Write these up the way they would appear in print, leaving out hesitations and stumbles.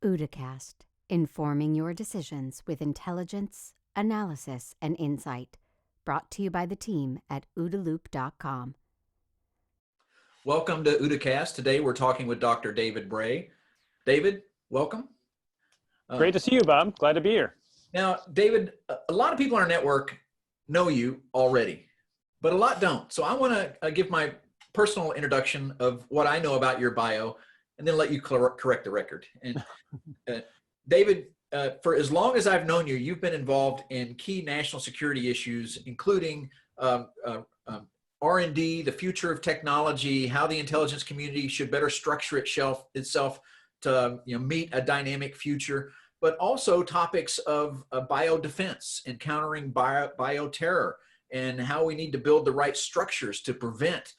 OODA informing your decisions with intelligence, analysis, and insight. Brought to you by the team at OODALoop.com. Welcome to OODA. Today we're talking with Dr. David Bray. David, welcome. Great to see you, Bob. Glad to be here. Now, David, a lot of people on our network know you already, but a lot don't. So I want to give my personal introduction of what I know about your bio, and then let you correct the record. And David, for as long as I've known you, you've been involved in key national security issues, including R&D, the future of technology, how the intelligence community should better structure itself to meet a dynamic future, but also topics of biodefense and countering bioterror, and how we need to build the right structures to prevent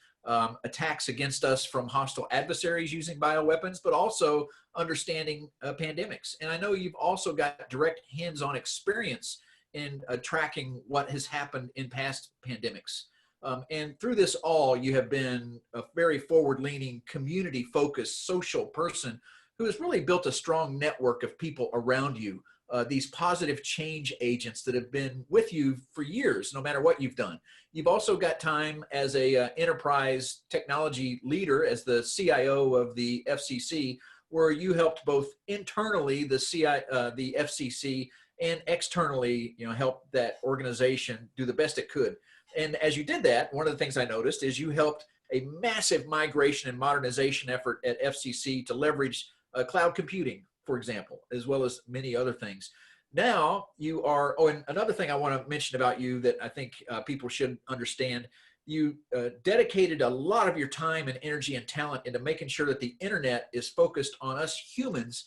attacks against us from hostile adversaries using bioweapons, but also understanding pandemics. And I know you've also got direct hands-on experience in tracking what has happened in past pandemics. And through this all, you have been a very forward-leaning, community-focused social person who has really built a strong network of people around you, these positive change agents that have been with you for years, no matter what you've done. You've also got time as a enterprise technology leader, as the CIO of the FCC, where you helped both internally the FCC and externally, help that organization do the best it could. And as you did that, one of the things I noticed is you helped a massive migration and modernization effort at FCC to leverage cloud computing, for example, as well as many other things. Now you are, and another thing I want to mention about you that I think people should understand, you dedicated a lot of your time and energy and talent into making sure that the internet is focused on us humans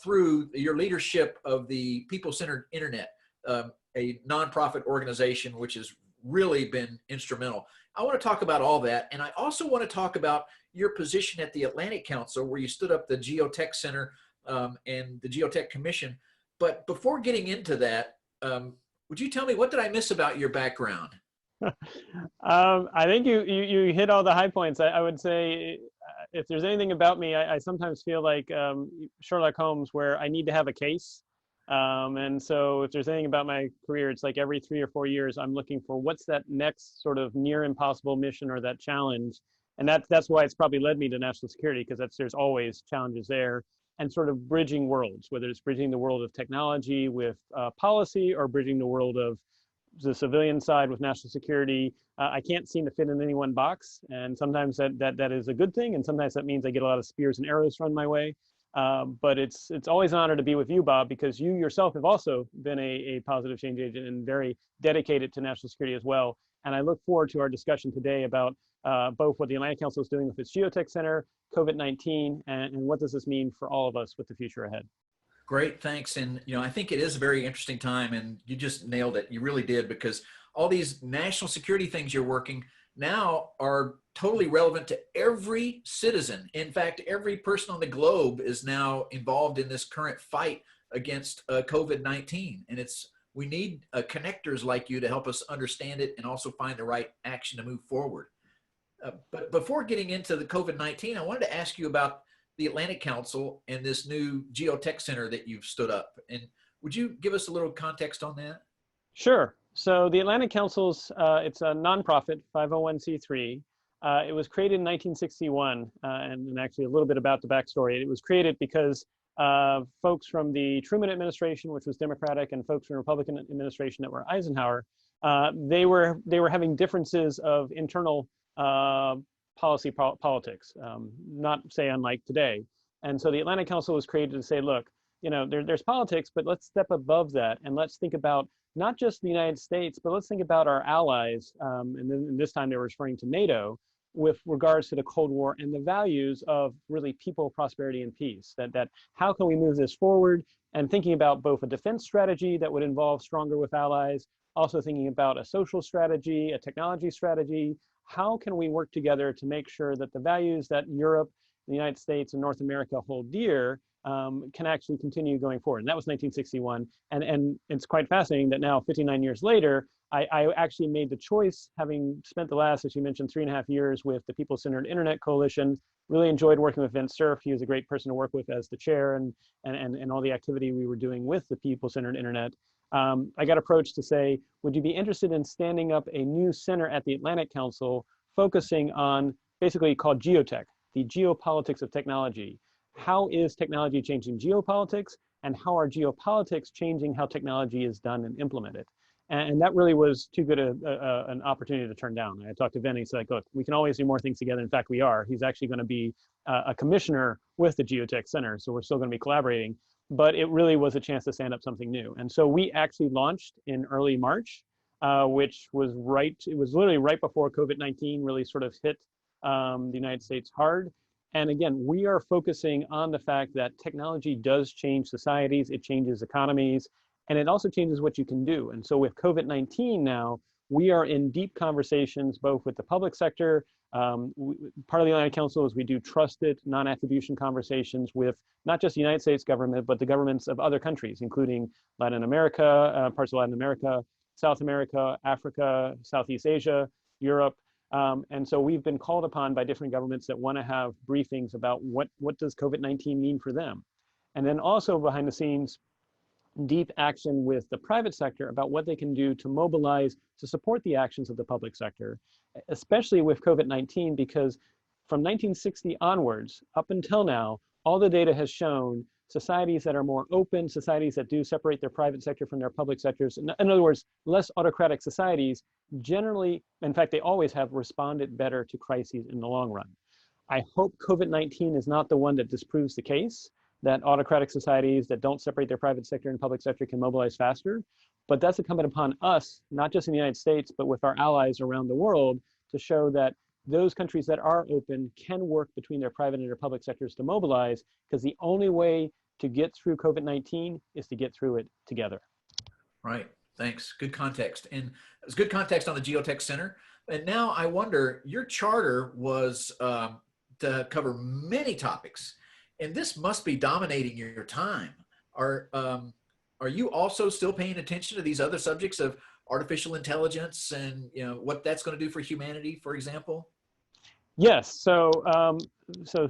through your leadership of the People-Centered Internet, a nonprofit organization which has really been instrumental. I want to talk about all that, and I also want to talk about your position at the Atlantic Council, where you stood up the Geotech Center and the Geotech Commission. But before getting into that, would you tell me, what did I miss about your background? I think you hit all the high points. I would say, if there's anything about me, I sometimes feel like Sherlock Holmes, where I need to have a case. And so if there's anything about my career, it's like every 3 or 4 years, I'm looking for what's that next sort of near impossible mission or that challenge. And that's why it's probably led me to national security, because there's always challenges there, and sort of bridging worlds, whether it's bridging the world of technology with policy, or bridging the world of the civilian side with national security. I can't seem to fit in any one box. And sometimes that is a good thing. And sometimes that means I get a lot of spears and arrows thrown my way. But it's always an honor to be with you, Bob, because you yourself have also been a positive change agent and very dedicated to national security as well. And I look forward to our discussion today about both what the Atlantic Council is doing with its Geotech Center, COVID-19, and what does this mean for all of us with the future ahead. Great, thanks. And I think it is a very interesting time, and you just nailed it. You really did, because all these national security things you're working now are totally relevant to every citizen. In fact, every person on the globe is now involved in this current fight against COVID-19. And we need connectors like you to help us understand it and also find the right action to move forward. But before getting into the COVID-19, I wanted to ask you about the Atlantic Council and this new Geotech Center that you've stood up. And would you give us a little context on that? Sure. So the Atlantic Council's, it's a nonprofit, 501c3. It was created in 1961, and actually a little bit about the backstory. It was created because folks from the Truman administration, which was Democratic, and folks from the Republican administration that were Eisenhower, they were having differences of internal politics, not say unlike today. And so the Atlantic Council was created to say, look, there's politics, but let's step above that, and let's think about not just the United States, but let's think about our allies. And then this time they were referring to NATO, with regards to the Cold War and the values of really people, prosperity, and peace. That how can we move this forward, and thinking about both a defense strategy that would involve stronger with allies, also thinking about a social strategy, a technology strategy. How can we work together to make sure that the values that Europe, the United States, and North America hold dear can actually continue going forward? And that was 1961. And it's quite fascinating that now, 59 years later, I actually made the choice, having spent the last, as you mentioned, 3.5 years with the People-Centered Internet Coalition, really enjoyed working with Vint Cerf. He was a great person to work with as the chair, and all the activity we were doing with the people-centered internet. I got approached to say, would you be interested in standing up a new center at the Atlantic Council focusing on basically called Geotech, the geopolitics of technology. How is technology changing geopolitics, and how are geopolitics changing how technology is done and implemented? And that really was too good an opportunity to turn down. I talked to Vinny, he's like, look, we can always do more things together. In fact, we are. He's actually going to be a commissioner with the Geotech Center, so we're still going to be collaborating. But it really was a chance to stand up something new. And so we actually launched in early March, which was it was literally right before COVID-19 really sort of hit the United States hard. And again, we are focusing on the fact that technology does change societies, it changes economies, and it also changes what you can do. And so with COVID-19 now, we are in deep conversations both with the public sector. Part of the Atlantic Council is we do trusted non-attribution conversations with not just the United States government, but the governments of other countries, including Latin America, parts of Latin America, South America, Africa, Southeast Asia, Europe. And so we've been called upon by different governments that want to have briefings about what does COVID-19 mean for them. And then also behind the scenes, deep action with the private sector about what they can do to mobilize to support the actions of the public sector, especially with COVID-19, because from 1960 onwards, up until now, all the data has shown societies that are more open, societies that do separate their private sector from their public sectors, in other words, less autocratic societies, generally, in fact, they always have responded better to crises in the long run. I hope COVID-19 is not the one that disproves the case, that autocratic societies that don't separate their private sector and public sector can mobilize faster. But that's incumbent upon us, not just in the United States, but with our allies around the world, to show that those countries that are open can work between their private and their public sectors to mobilize, because the only way to get through COVID-19 is to get through it together. Right, thanks, good context. And it's good context on the Geotech Center. And now I wonder, your charter was to cover many topics, and this must be dominating your time. Are you also still paying attention to these other subjects of artificial intelligence and what that's going to do for humanity, for example? Yes. So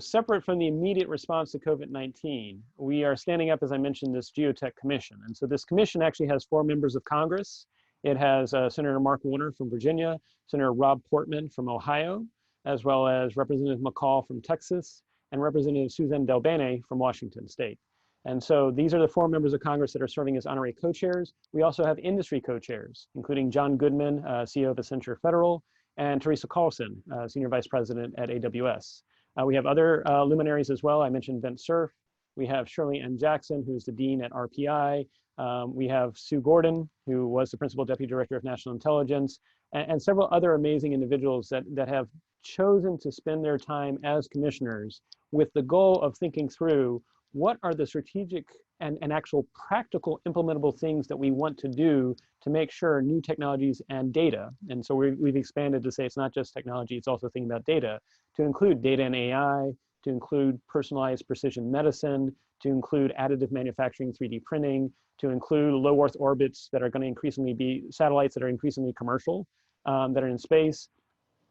separate from the immediate response to COVID-19, we are standing up, as I mentioned, this Geotech Commission. And so this commission actually has 4 members of Congress. It has Senator Mark Warner from Virginia, Senator Rob Portman from Ohio, as well as Representative McCall from Texas, and Representative Suzanne DelBene from Washington State. And so these are the 4 members of Congress that are serving as honorary co-chairs. We also have industry co-chairs, including John Goodman, CEO of Accenture Federal, and Teresa Carlson, Senior Vice President at AWS. We have other luminaries as well. I mentioned Vint Cerf. We have Shirley Ann Jackson, who's the Dean at RPI. We have Sue Gordon, who was the Principal Deputy Director of National Intelligence, and several other amazing individuals that have chosen to spend their time as commissioners with the goal of thinking through what are the strategic and actual practical implementable things that we want to do to make sure new technologies and data, and so we've expanded to say it's not just technology, it's also thinking about data, to include data and AI, to include personalized precision medicine, to include additive manufacturing, 3D printing, to include low Earth orbits that are going to increasingly be satellites that are increasingly commercial, that are in space.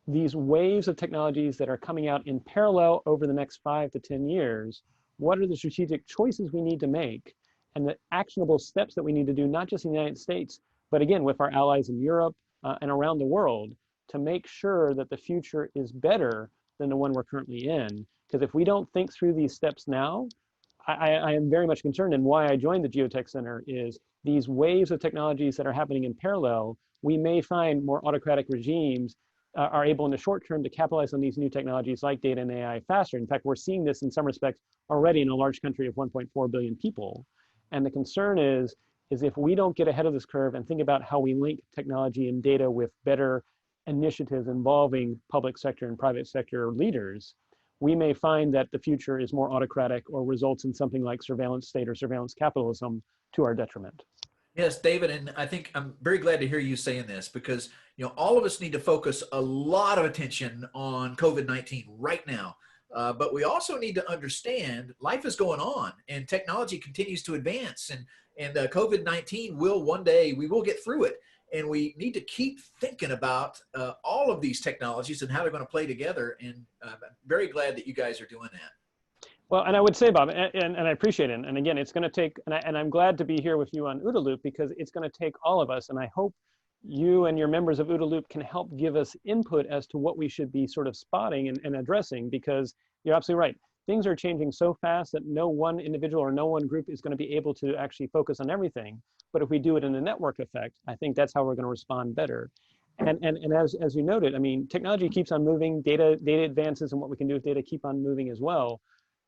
These waves of technologies that are coming out in parallel over the next 5 to 10 years, what are the strategic choices we need to make and the actionable steps that we need to do, not just in the United States, but again, with our allies in Europe and around the world, to make sure that the future is better than the one we're currently in. Because if we don't think through these steps now, I am very much concerned, and why I joined the Geotech Center is these waves of technologies that are happening in parallel, we may find more autocratic regimes are able in the short term to capitalize on these new technologies like data and AI faster. In fact, we're seeing this in some respects already in a large country of 1.4 billion people. And the concern is if we don't get ahead of this curve and think about how we link technology and data with better initiatives involving public sector and private sector leaders, we may find that the future is more autocratic or results in something like surveillance state or surveillance capitalism to our detriment. Yes, David, and I think I'm very glad to hear you saying this, because all of us need to focus a lot of attention on COVID-19 right now. But we also need to understand life is going on and technology continues to advance, and COVID-19 will one day, we will get through it. And we need to keep thinking about all of these technologies and how they're going to play together. And I'm very glad that you guys are doing that. Well, and I would say, Bob, and I appreciate it. And again, it's going to take, and I'm glad to be here with you on OODA Loop, because it's going to take all of us. And I hope you and your members of OODA Loop can help give us input as to what we should be sort of spotting and addressing, because you're absolutely right. Things are changing so fast that no one individual or no one group is going to be able to actually focus on everything. But if we do it in a network effect, I think that's how we're going to respond better. And as you noted, I mean, technology keeps on moving, data advances and what we can do with data keep on moving as well.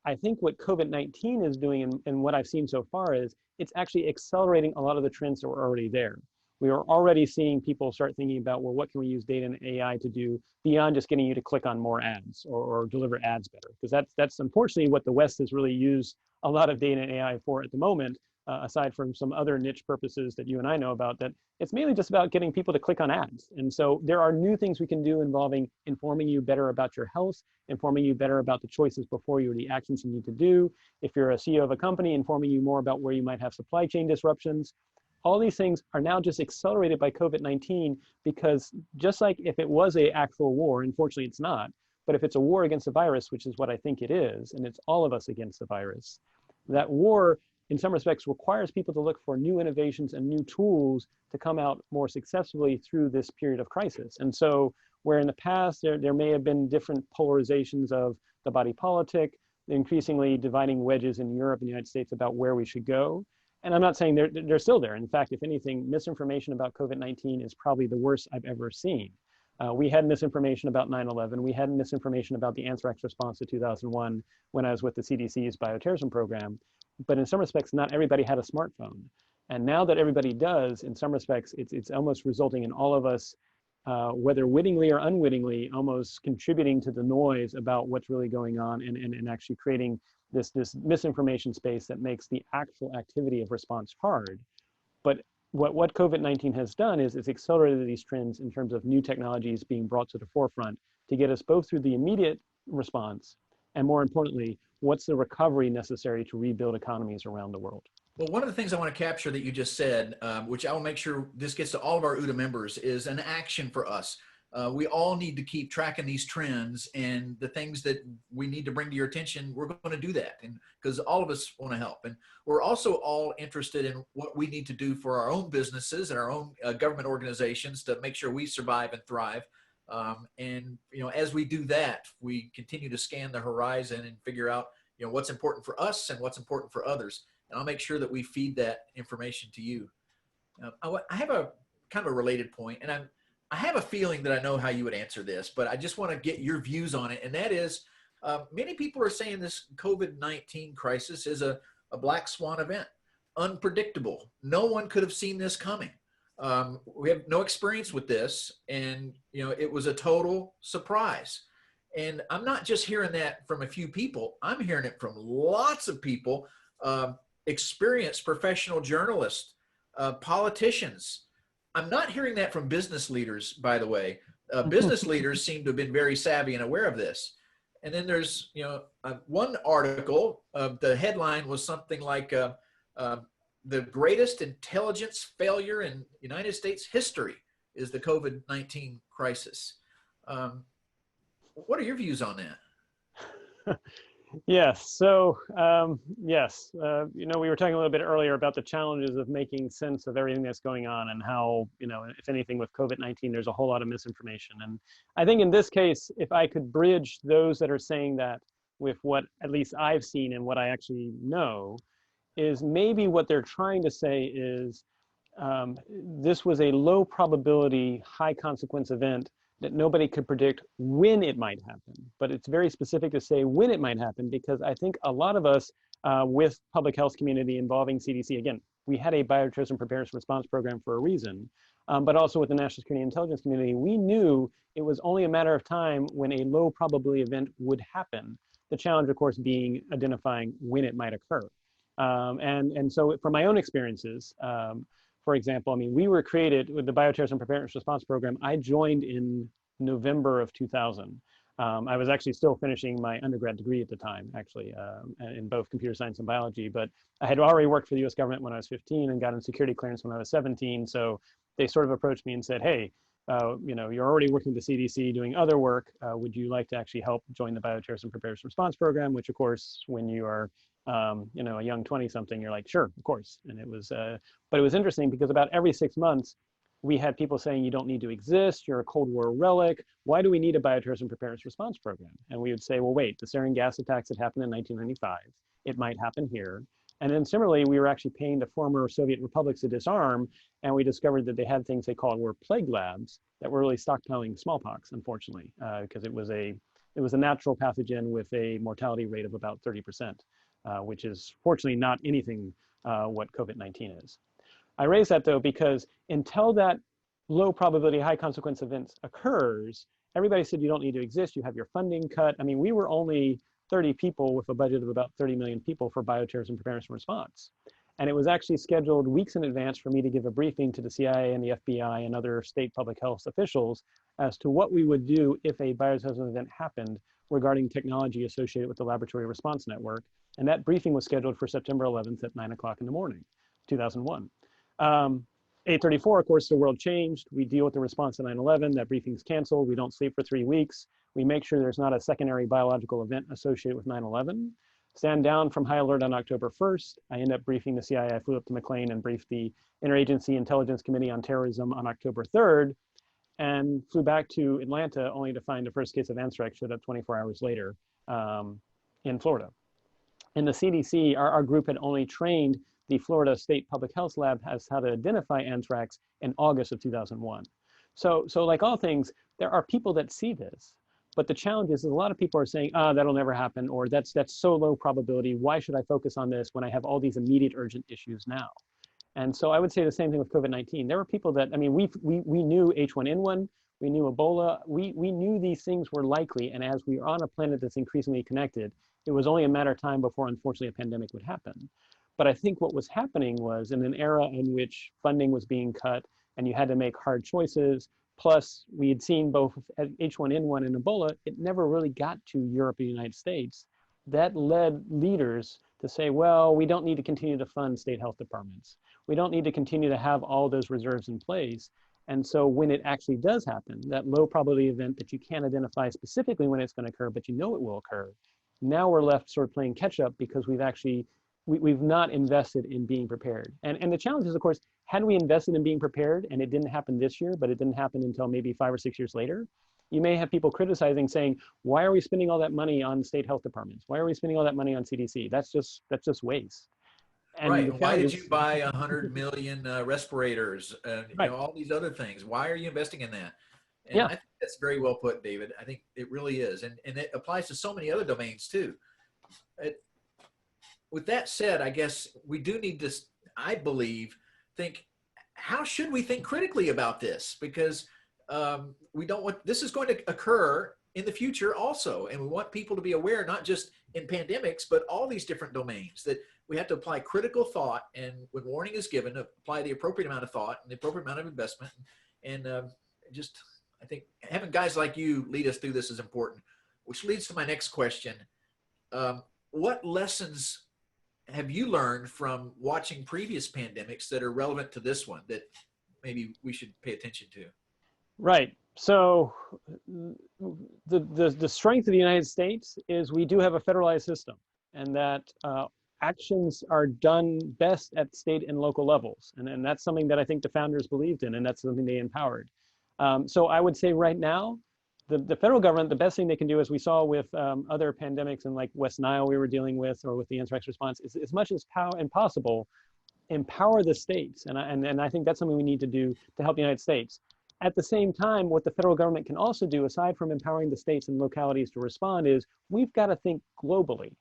I think what COVID-19 is doing and what I've seen so far is it's actually accelerating a lot of the trends that were already there. We are already seeing people start thinking about, well, what can we use data and AI to do beyond just getting you to click on more ads or deliver ads better? Because that's unfortunately what the West has really used a lot of data and AI for at the moment, aside from some other niche purposes that you and I know about, that it's mainly just about getting people to click on ads. And so there are new things we can do involving informing you better about your health, informing you better about the choices before you or the actions you need to do. If you're a CEO of a company, informing you more about where you might have supply chain disruptions. All these things are now just accelerated by COVID-19, because just like if it was an actual war, unfortunately it's not, but if it's a war against a virus, which is what I think it is, and it's all of us against the virus, that war in some respects requires people to look for new innovations and new tools to come out more successfully through this period of crisis. And so where in the past there may have been different polarizations of the body politic, increasingly dividing wedges in Europe and the United States about where we should go. And I'm not saying they're still there. In fact, if anything, misinformation about COVID-19 is probably the worst I've ever seen. We had misinformation about 9/11. We had misinformation about the anthrax response to 2001 when I was with the CDC's bioterrorism program. But in some respects, not everybody had a smartphone. And now that everybody does, in some respects, it's almost resulting in all of us, whether wittingly or unwittingly, almost contributing to the noise about what's really going on and actually creating this misinformation space that makes the actual activity of response hard. But what COVID-19 has done is it's accelerated these trends in terms of new technologies being brought to the forefront to get us both through the immediate response, and more importantly, what's the recovery necessary to rebuild economies around the world. Well, one of the things I want to capture that you just said, which I will make sure this gets to all of our OODA members, is an action for us. We all need to keep tracking these trends, and the things that we need to bring to your attention, we're going to do that, and because all of us want to help. And we're also all interested in what we need to do for our own businesses and our own government organizations to make sure we survive and thrive. And as we do that, we continue to scan the horizon and figure out what's important for us and what's important for others. And I'll make sure that we feed that information to you. I have a kind of a related point, and I have a feeling that I know how you would answer this, but I just want to get your views on it. And that is, many people are saying this COVID-19 crisis is a black swan event, unpredictable. No one could have seen this coming. We have no experience with this, and it was a total surprise. And I'm not just hearing that from a few people. I'm hearing it from lots of people, experienced professional journalists, politicians. I'm not hearing that from business leaders, by the way. Business leaders seem to have been very savvy and aware of this. And then there's, one article, the headline was something like the greatest intelligence failure in United States history is the COVID-19 crisis. What are your views on that? Yes. So yes, we were talking a little bit earlier about the challenges of making sense of everything that's going on, and how, if anything, with COVID-19, there's a whole lot of misinformation. And I think in this case, if I could bridge those that are saying that with what at least I've seen and what I actually know, is maybe what they're trying to say is this was a low probability, high consequence event that nobody could predict when it might happen. But it's very specific to say when it might happen, because I think a lot of us with public health community involving CDC, again, we had a bioterrorism preparedness response program for a reason, but also with the national security and intelligence community, we knew it was only a matter of time when a low probability event would happen. The challenge, of course, being identifying when it might occur. And so from my own experiences, for example, we were created with the Bioterrorism Preparedness Response Program. I joined in November of 2000. I was actually still finishing my undergrad degree at the time, actually, in both computer science and biology. But I had already worked for the US government when I was 15 and got in security clearance when I was 17. So they sort of approached me and said, hey, you're already working with the CDC doing other work. Would you like to actually help join the Bioterrorism Preparedness Response Program? Which, of course, when you are, a young 20-something, you're like, sure, of course. And it was, but it was interesting because about every 6 months, we had people saying, you don't need to exist. You're a Cold War relic. Why do we need a Bioterrorism Preparedness Response Program? And we would say, well, wait, the sarin gas attacks that happened in 1995, it might happen here. And then similarly, we were actually paying the former Soviet republics to disarm, and we discovered that they had things they called were plague labs that were really stockpiling smallpox, unfortunately, because it was a natural pathogen with a mortality rate of about 30%, which is fortunately not anything what COVID-19 is. I raise that though because until that low probability, high consequence event occurs, everybody said you don't need to exist, you have your funding cut. I mean, we were only 30 people with a budget of about 30 million people for bioterrorism preparedness and response. And it was actually scheduled weeks in advance for me to give a briefing to the CIA and the FBI and other state public health officials as to what we would do if a bioterrorism event happened regarding technology associated with the laboratory response network. And that briefing was scheduled for September 11th at 9 o'clock in the morning, 2001. 8:34, of course, the world changed. We deal with the response to 9/11. That briefing's canceled. We don't sleep for 3 weeks. We make sure there's not a secondary biological event associated with 9/11. Stand down from high alert on October 1st. I end up briefing the CIA. I flew up to McLean and briefed the Interagency Intelligence Committee on Terrorism on October 3rd, and flew back to Atlanta only to find the first case of anthrax showed up 24 hours later in Florida. In the CDC, our group had only trained the Florida State Public Health Lab as how to identify anthrax in August of 2001. So like all things, there are people that see this, but the challenge is a lot of people are saying, that'll never happen, or that's so low probability. Why should I focus on this when I have all these immediate urgent issues now? And so I would say the same thing with COVID-19. There were people that, I mean, we knew H1N1, we knew Ebola, we knew these things were likely, and as we are on a planet that's increasingly connected, it was only a matter of time before, unfortunately, a pandemic would happen. But I think what was happening was in an era in which funding was being cut and you had to make hard choices, plus we had seen both H1N1 and Ebola, it never really got to Europe and the United States. That led leaders to say, well, we don't need to continue to fund state health departments. We don't need to continue to have all those reserves in place. And so when it actually does happen, that low probability event that you can't identify specifically when it's going to occur, but you know it will occur, now we're left sort of playing catch up because we've not invested in being prepared. And the challenge is, of course, had we invested in being prepared and it didn't happen this year, but it didn't happen until maybe 5 or 6 years later, you may have people criticizing saying, why are we spending all that money on state health departments? Why are we spending all that money on CDC? That's just waste. And right. Why did you buy 100 million respirators and right. All these other things? Why are you investing in that? And yeah. I think that's very well put, David. I think it really is. And it applies to so many other domains too. With that said, I guess we do need to, I believe, think, how should we think critically about this? Because we don't want, this is going to occur in the future also. And we want people to be aware, not just in pandemics, but all these different domains, that we have to apply critical thought. And when warning is given, apply the appropriate amount of thought and the appropriate amount of investment. And I think having guys like you lead us through this is important, which leads to my next question. What lessons have you learned from watching previous pandemics that are relevant to this one that maybe we should pay attention to? Right. So the strength of the United States is we do have a federalized system, and that actions are done best at state and local levels. And that's something that I think the founders believed in, and that's something they empowered. So I would say right now, the federal government, the best thing they can do, as we saw with other pandemics in like West Nile we were dealing with, or with the anthrax response, is as much as possible, empower the states. And I think that's something we need to do to help the United States. At the same time, what the federal government can also do, aside from empowering the states and localities to respond, is we've got to think globally.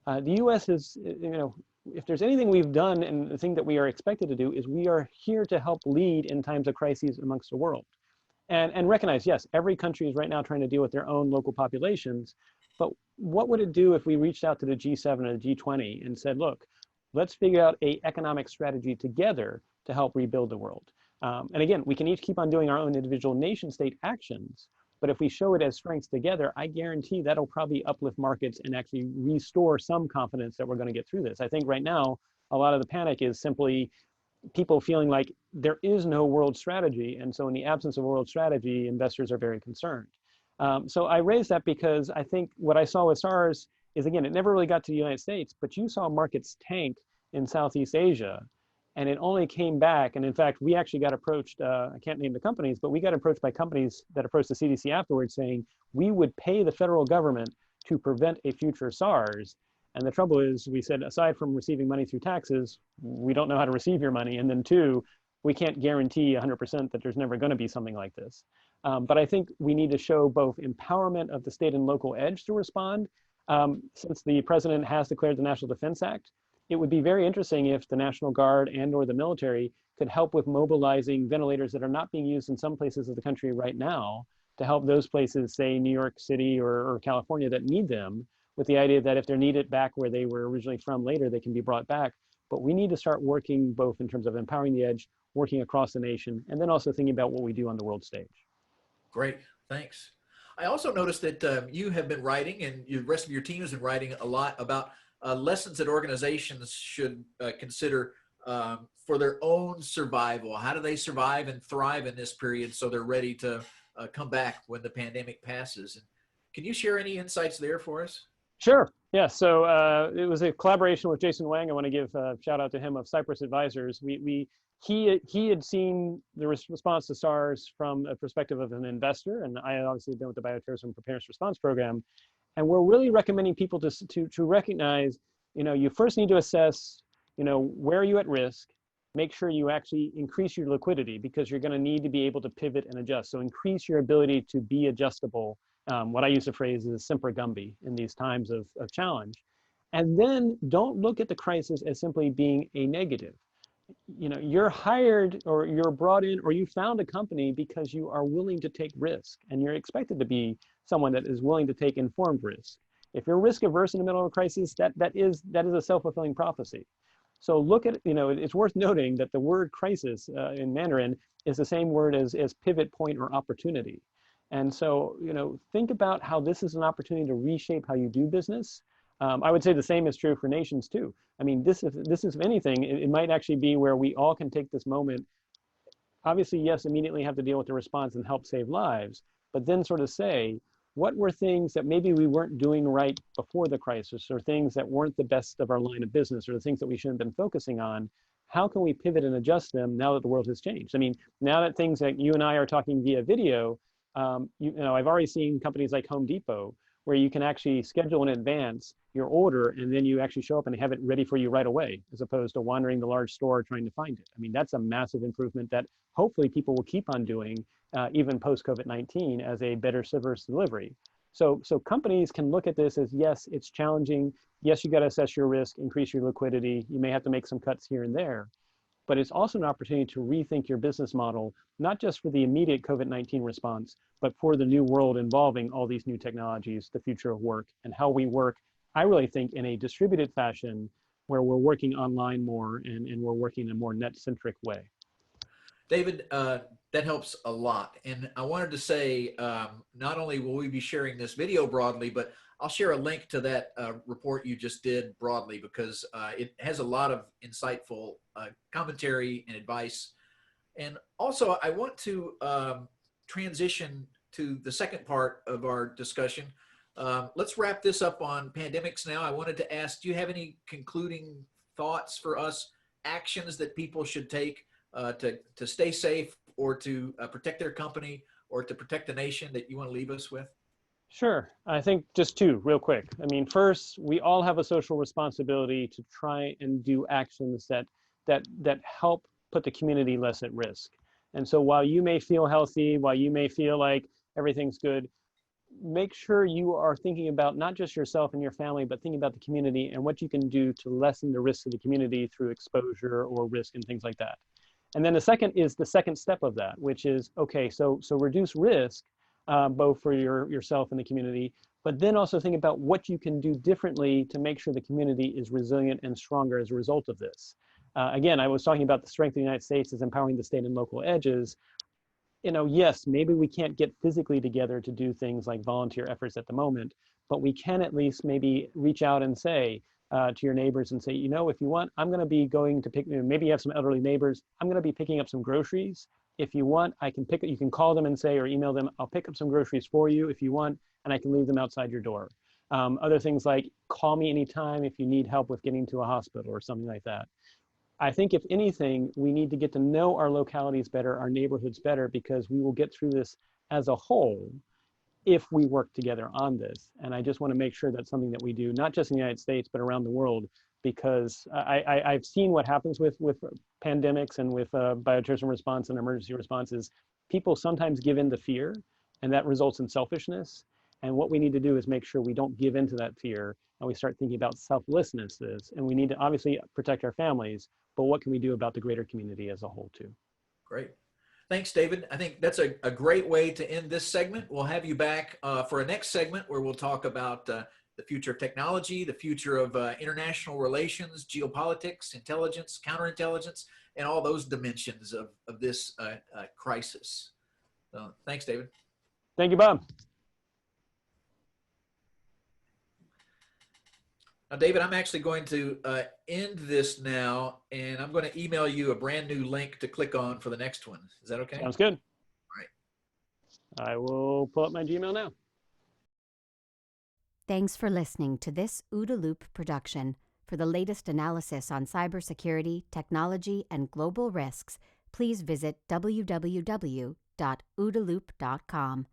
The US is, if there's anything we've done, and the thing that we are expected to do, is we are here to help lead in times of crises amongst the world. And recognize, yes, every country is right now trying to deal with their own local populations, but what would it do if we reached out to the G7 or the G20 and said, look, let's figure out an economic strategy together to help rebuild the world? And again, we can each keep on doing our own individual nation state actions, but if we show it as strengths together, I guarantee that'll probably uplift markets and actually restore some confidence that we're going to get through this. I think right now, a lot of the panic is simply, people feeling like there is no world strategy. And so in the absence of a world strategy, investors are very concerned. So I raised that because I think what I saw with SARS is, again, it never really got to the United States, but you saw markets tank in Southeast Asia, and it only came back. And in fact, we actually got approached, I can't name the companies, but we got approached by companies that approached the CDC afterwards saying, we would pay the federal government to prevent a future SARS. And the trouble is, we said, aside from receiving money through taxes, we don't know how to receive your money. And then two, we can't guarantee 100% that there's never going to be something like this. But I think we need to show both empowerment of the state and local edge to respond. Since the president has declared the National Defense Act, it would be very interesting if the National Guard and or the military could help with mobilizing ventilators that are not being used in some places of the country right now to help those places, say New York City or California, that need them, with the idea that if they're needed back where they were originally from later, they can be brought back. But we need to start working both in terms of empowering the edge, working across the nation, and then also thinking about what we do on the world stage. Great, thanks. I also noticed that you have been writing, and the rest of your team has been writing a lot about lessons that organizations should consider for their own survival. How do they survive and thrive in this period so they're ready to come back when the pandemic passes? And can you share any insights there for us? Sure. Yeah. So it was a collaboration with Jason Wang. I want to give a shout out to him of Cypress Advisors. He had seen the response to SARS from a perspective of an investor, and I had obviously been with the Bioterrorism Preparedness Response Program. And we're really recommending people to recognize, you first need to assess, where are you at risk? Make sure you actually increase your liquidity, because you're going to need to be able to pivot and adjust. So increase your ability to be adjustable. What I use the phrase is semper gumby in these times of challenge. And then don't look at the crisis as simply being a negative. You're hired or you're brought in or you found a company because you are willing to take risk, and you're expected to be someone that is willing to take informed risk. If you're risk averse in the middle of a crisis, that is a self-fulfilling prophecy. So look at, it's worth noting that the word crisis in Mandarin is the same word as pivot point or opportunity. And so, think about how this is an opportunity to reshape how you do business. I would say the same is true for nations too. I mean, this is, if anything, it might actually be where we all can take this moment. Obviously, yes, immediately have to deal with the response and help save lives, but then sort of say, what were things that maybe we weren't doing right before the crisis, or things that weren't the best of our line of business, or the things that we should have been focusing on? How can we pivot and adjust them now that the world has changed? I mean, now that things like you and I are talking via video, I've already seen companies like Home Depot where you can actually schedule in advance your order, and then you actually show up and have it ready for you right away, as opposed to wandering the large store trying to find it. I mean, that's a massive improvement that hopefully people will keep on doing even post-COVID-19 as a better service delivery. So companies can look at this as, yes, it's challenging. Yes, you got to assess your risk, increase your liquidity. You may have to make some cuts here and there. But it's also an opportunity to rethink your business model, not just for the immediate COVID-19 response, but for the new world involving all these new technologies, the future of work, and how we work, I really think, in a distributed fashion where we're working online more and we're working in a more net-centric way. David, that helps a lot. And I wanted to say, not only will we be sharing this video broadly, but I'll share a link to that report you just did broadly, because it has a lot of insightful commentary and advice. And also, I want to transition to the second part of our discussion. Let's wrap this up on pandemics now. I wanted to ask, do you have any concluding thoughts for us, actions that people should take to stay safe, or to protect their company, or to protect the nation, that you want to leave us with? Sure. I think just two real quick. I mean, first, we all have a social responsibility to try and do actions that help put the community less at risk. And so while you may feel healthy, while you may feel like everything's good, make sure you are thinking about not just yourself and your family, but thinking about the community and what you can do to lessen the risk of the community through exposure or risk and things like that. And then the second is the second step of that, which is, okay, so reduce risk, both for yourself and the community, but then also think about what you can do differently to make sure the community is resilient and stronger as a result of this. Again, I was talking about the strength of the United States as empowering the state and local edges. Yes, maybe we can't get physically together to do things like volunteer efforts at the moment, but we can at least maybe reach out and say, to your neighbors and say, you know, if you want, I'm going to be going to pick, maybe you have some elderly neighbors, I'm going to be picking up some groceries. If you want, I can you can call them and say, or email them, I'll pick up some groceries for you if you want, and I can leave them outside your door. Other things like call me anytime if you need help with getting to a hospital or something like that. I think if anything, we need to get to know our localities better, our neighborhoods better, because we will get through this as a whole if we work together on this. And I just want to make sure that's something that we do, not just in the United States, but around the world, because I've seen what happens with pandemics and with bioterrorism response and emergency responses. People sometimes give in to fear, and that results in selfishness. And what we need to do is make sure we don't give into that fear, and we start thinking about selflessnesses. And we need to obviously protect our families, but what can we do about the greater community as a whole too? Great. Thanks, David. I think that's a great way to end this segment. We'll have you back for a next segment where we'll talk about the future of technology, the future of international relations, geopolitics, intelligence, counterintelligence, and all those dimensions of this crisis. So thanks, David. Thank you, Bob. Now, David, I'm actually going to end this now, and I'm going to email you a brand new link to click on for the next one. Is that okay? Sounds good. All right. I will pull up my Gmail now. Thanks for listening to this OODA Loop production. For the latest analysis on cybersecurity, technology, and global risks, please visit www.oodaloop.com.